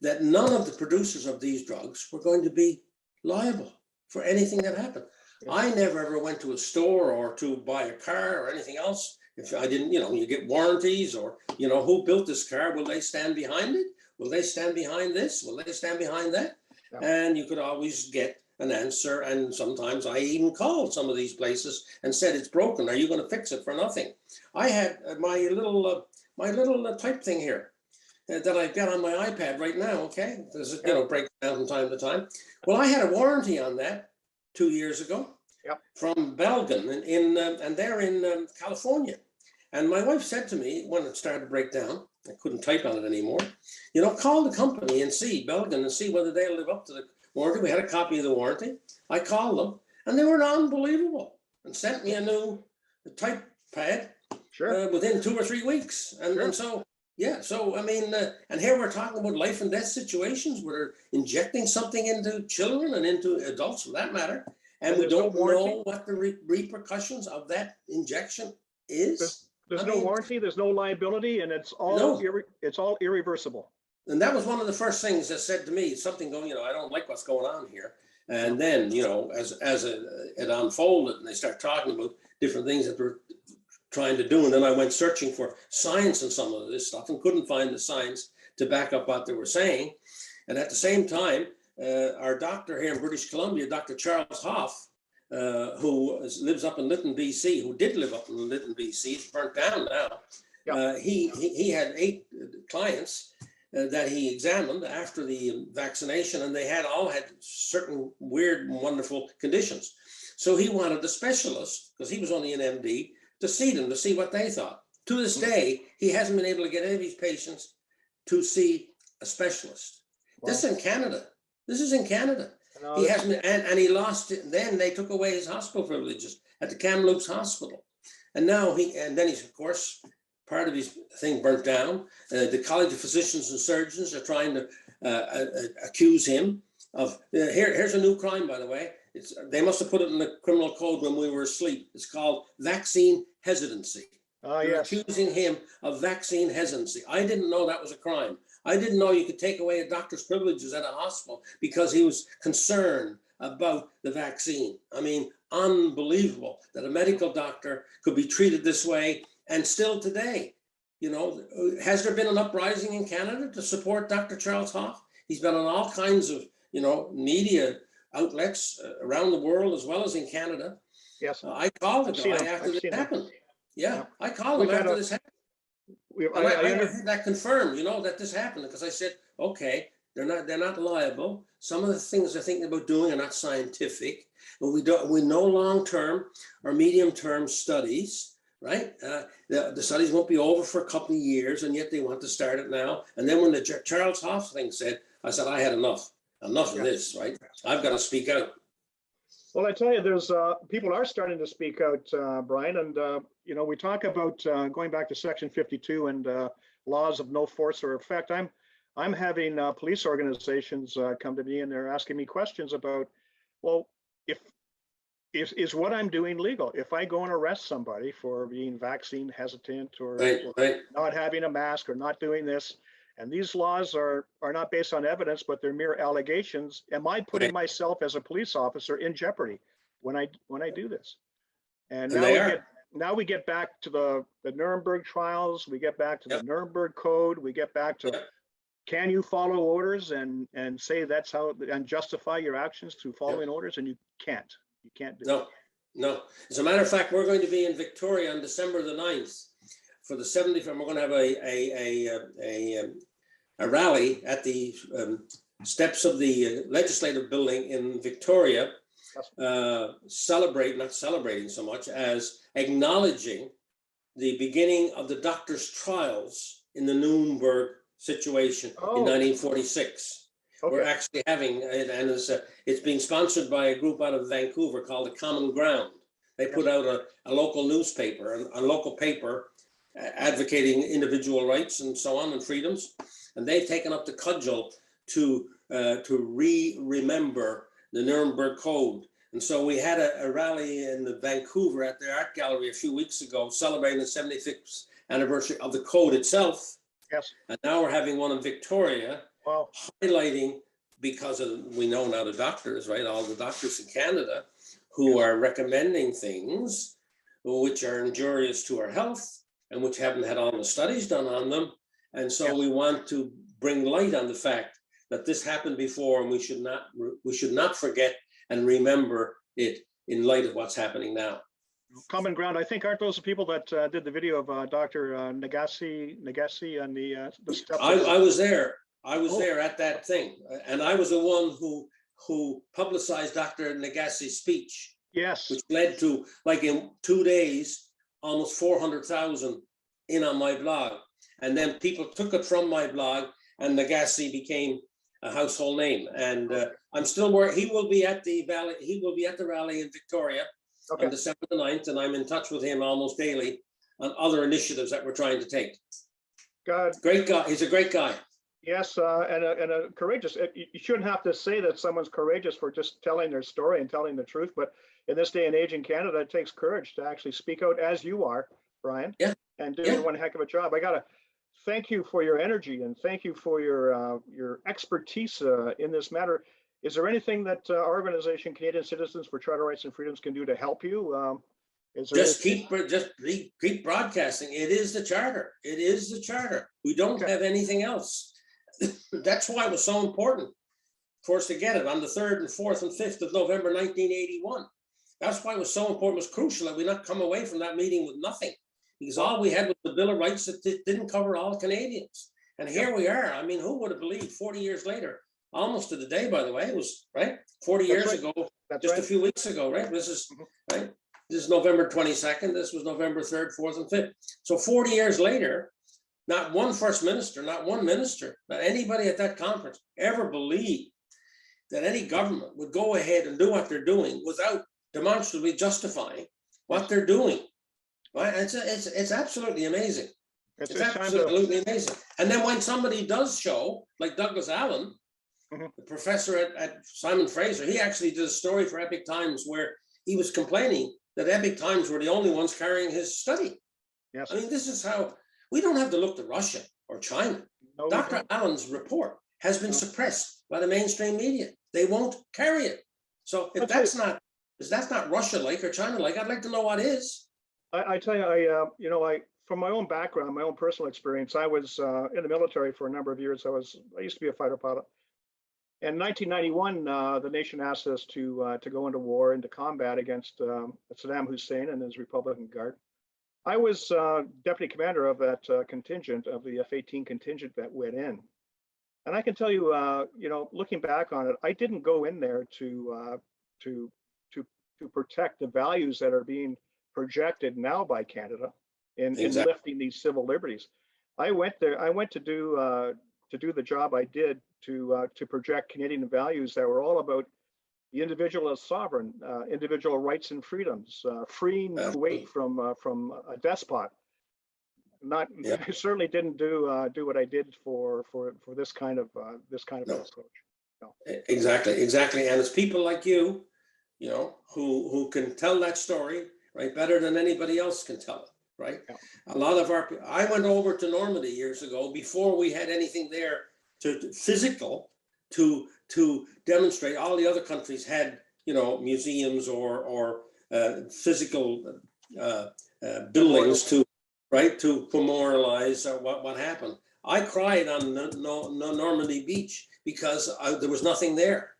that none of the producers of these drugs were going to be liable for anything that happened. Yeah. I never ever went to a store or to buy a car or anything else. If I didn't, you get warranties or, who built this car? Will they stand behind it? Will they stand behind this? Will they stand behind that? Yeah. And you could always get an answer. And sometimes I even called some of these places and said, it's broken. Are you going to fix it for nothing? I had my little type thing here that I've got on my iPad right now. Okay. Does it, break down from time to time? Well, I had a warranty on that 2 years ago. Yep. From Belgium and they're in California. And my wife said to me when it started to break down, I couldn't type on it anymore, call the company and see, Belgium, and see whether they'll live up to the warranty. We had a copy of the warranty. I called them and they were unbelievable and sent me a new type pad within 2 or 3 weeks. And so, I mean, and here we're talking about life and death situations where they're injecting something into children and into adults for that matter. And we don't know what the repercussions of that injection is. There's no warranty, there's no liability, and it's all it's all irreversible. And that was one of the first things that said to me, something going, I don't like what's going on here. And then, as it unfolded and they start talking about different things that they're trying to do. And then I went searching for science and some of this stuff and couldn't find the science to back up what they were saying. And at the same time, our doctor here in British Columbia, Dr. Charles Hoff, who lives up in Lytton, BC, who did live up in Lytton, BC, he's burnt down now. Yep. He had 8 clients that he examined after the vaccination, and they all had certain weird and wonderful conditions. So he wanted a specialist, because he was only an MD, to see them, to see what they thought. To this day, he hasn't been able to get any of these patients to see a specialist. Wow. This is in Canada. This is in Canada. No, he hasn't, and he lost it. Then they took away his hospital privileges at the Kamloops Hospital, and now then he's, of course, part of his thing burnt down. The College of Physicians and Surgeons are trying to accuse him of. Here's a new crime, by the way. They must have put it in the criminal code when we were asleep. It's called vaccine hesitancy. They're accusing him of vaccine hesitancy. I didn't know that was a crime. I didn't know you could take away a doctor's privileges at a hospital because he was concerned about the vaccine. I mean, unbelievable that a medical doctor could be treated this way. And still today, has there been an uprising in Canada to support Dr. Charles Hoff? He's been on all kinds of, media outlets around the world as well as in Canada. Yes. I called the guy after this happened. Yeah, I called him after this happened. I had that confirmed, that this happened, because I said, okay, they're not liable. Some of the things they're thinking about doing are not scientific, but we know long-term or medium-term studies, right? The studies won't be over for a couple of years, and yet they want to start it now. And then when the Charles Hoff thing said, I said, I had enough of this, right? I've got to speak out. Well, I tell you, there's people are starting to speak out, Brian, and we talk about going back to Section 52 and laws of no force or effect. I'm having police organizations come to me and they're asking me questions about, well, is what I'm doing legal? If I go and arrest somebody for being vaccine hesitant or not having a mask or not doing this, and these laws are not based on evidence, but they're mere allegations. Am I putting myself as a police officer in jeopardy when I do this? And now we get back to the Nuremberg trials. We get back to the Nuremberg Code. We get back to can you follow orders and say that's how and justify your actions through following orders? And you can't. You can't do it. No. As a matter of fact, we're going to be in Victoria on December the 9th. For the 70th, and we're going to have a rally at the steps of the legislative building in Victoria, not celebrating so much as acknowledging the beginning of the doctors' trials in the Nuremberg situation in 1946. We're actually having, and it's being sponsored by a group out of Vancouver called the Common Ground. They put out a local newspaper, a local paper, advocating individual rights and so on and freedoms, and they've taken up the cudgel to remember the Nuremberg Code. And so we had a rally in Vancouver at the art gallery a few weeks ago, celebrating the 75th anniversary of the code itself. Yes. And now we're having one in Victoria, Wow. highlighting, because we know now the doctors, right? All the doctors in Canada who are recommending things which are injurious to our health and which haven't had all the studies done on them. And so Yes. we want to bring light on the fact that this happened before, and we should not forget and remember it in light of what's happening now. Common ground. I think, aren't those the people that did the video of Dr. Nagase and the steps? I was there. I was there at that thing, and I was the one who publicized Dr. Nagase's speech. Yes. Which led to, like, in 2 days, almost 400,000 in on my blog, and then people took it from my blog, and Nagase became a household name. And I'm still working. He will be at the valley. He will be at the rally in Victoria on December the 9th, and I'm in touch with him almost daily on other initiatives that we're trying to take. God. Great guy. He's a great guy. Yes, and a courageous. You shouldn't have to say that someone's courageous for just telling their story and telling the truth, but in this day and age in Canada, it takes courage to actually speak out as you are, Brian. Yeah. And do one heck of a job. I gotta thank you for your energy and thank you for your expertise in this matter. Is there anything that our organization, Canadian Citizens for Charter Rights and Freedoms, can do to help you? Just keep broadcasting. It is the charter. It is the charter. We don't have anything else. That's why it was so important for us to get it on the 3rd and 4th and 5th of November 1981. That's why it was so important. It was crucial that we not come away from that meeting with nothing, because all we had was the Bill of Rights that didn't cover all Canadians. And here we are. I mean, who would have believed 40 years later, almost to the day, by the way, it was, right? 40 years ago, just a few weeks ago, right? This is, right? This is November 22nd. This was November 3rd, 4th, and 5th. So 40 years later, not one first minister, not one minister, not anybody at that conference ever believed that any government would go ahead and do what they're doing without demonstrably justifying what they're doing. Right? It's absolutely amazing. It's absolutely amazing. And then when somebody does show, like Douglas Allen, the professor at Simon Fraser, he actually did a story for Epic Times where he was complaining that Epic Times were the only ones carrying his study. Yes. I mean, this is how, we don't have to look to Russia or China. No, Dr. Allen's report has been suppressed by the mainstream media. They won't carry it. So if that's not Russia-like or China-like, I'd like to know what is. I tell you, from my own background, my own personal experience, I was in the military for a number of years. I used to be a fighter pilot. In 1991, the nation asked us to go into war, into combat against Saddam Hussein and his Republican Guard. I was deputy commander of that contingent, of the F-18 contingent that went in. And I can tell you, looking back on it, I didn't go in there to protect the values that are being projected now by Canada in lifting these civil liberties. I went there. I went to do the job I did to project Canadian values that were all about the individual as sovereign, individual rights and freedoms, freeing Kuwait from a despot. I certainly didn't do what I did for this kind of approach. No. Exactly, and it's people like you, who can tell that story, right, better than anybody else can tell it, right? Yeah. A lot of I went over to Normandy years ago before we had anything there to demonstrate. All the other countries had, museums or physical buildings to memorialize what happened. I cried on Normandy Beach because there was nothing there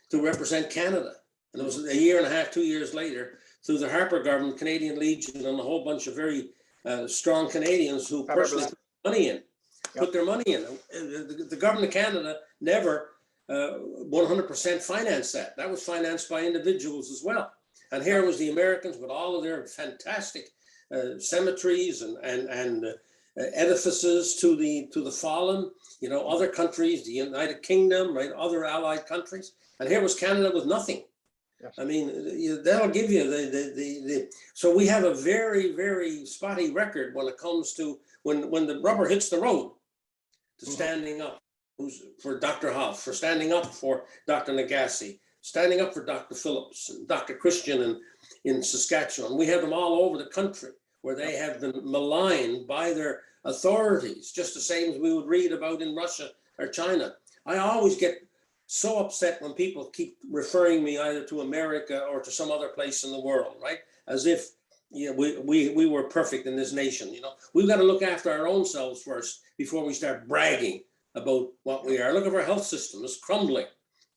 to represent Canada. And it was a year and a half, 2 years later, through the Harper government, Canadian Legion, and a whole bunch of very strong Canadians who personally put their money in. The government of Canada never 100% financed that. That was financed by individuals as well. And here was the Americans with all of their fantastic cemeteries and edifices to the fallen, other countries, the United Kingdom, right, other allied countries. And here was Canada with nothing. Yes. I mean, that'll give you so we have a very, very spotty record when it comes to when the rubber hits the road, to standing up for Dr. Hoff, for standing up for Dr. Nagasi, standing up for Dr. Phillips and Dr. Christian in Saskatchewan. We have them all over the country where they have been maligned by their authorities, just the same as we would read about in Russia or China. I always get so upset when people keep referring me either to America or to some other place in the world, right? As if we were perfect in this nation. We've got to look after our own selves first before we start bragging about what we are. Look at our health system; it's crumbling.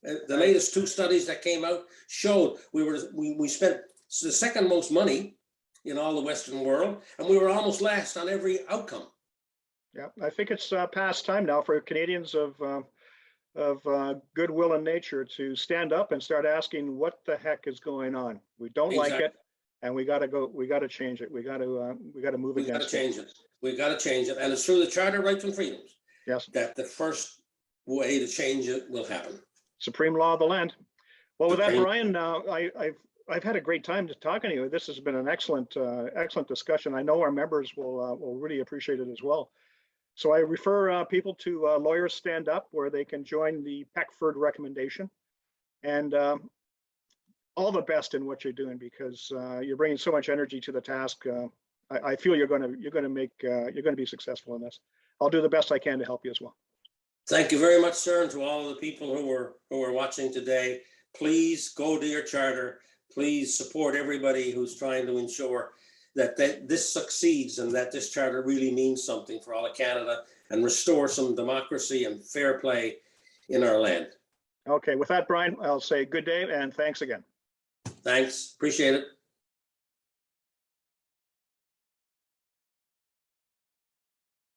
The latest 2 studies that came out showed we spent the second most money in all the Western world, and we were almost last on every outcome. Yeah, I think it's past time now for Canadians of goodwill and nature to stand up and start asking what the heck is going on. We don't like it, and we got to change it. We got to move against it. We got to change it. We got to change it, and it's through the Charter of Rights and Freedoms. Yes. That the first way to change it will happen. Supreme law of the land. Well, with that, Brian, I've had a great time talking to you. This has been an excellent discussion. I know our members will really appreciate it as well. So I refer people to Lawyers Stand Up, where they can join the Peckford Recommendation, and all the best in what you're doing, because you're bringing so much energy to the task. I feel you're going to be successful in this. I'll do the best I can to help you as well. Thank you very much, sir, and to all of the people who are watching today. Please go to your charter. Please support everybody who's trying to ensure that this succeeds and that this charter really means something for all of Canada and restore some democracy and fair play in our land. Okay, with that, Brian, I'll say good day and thanks again. Thanks, appreciate it.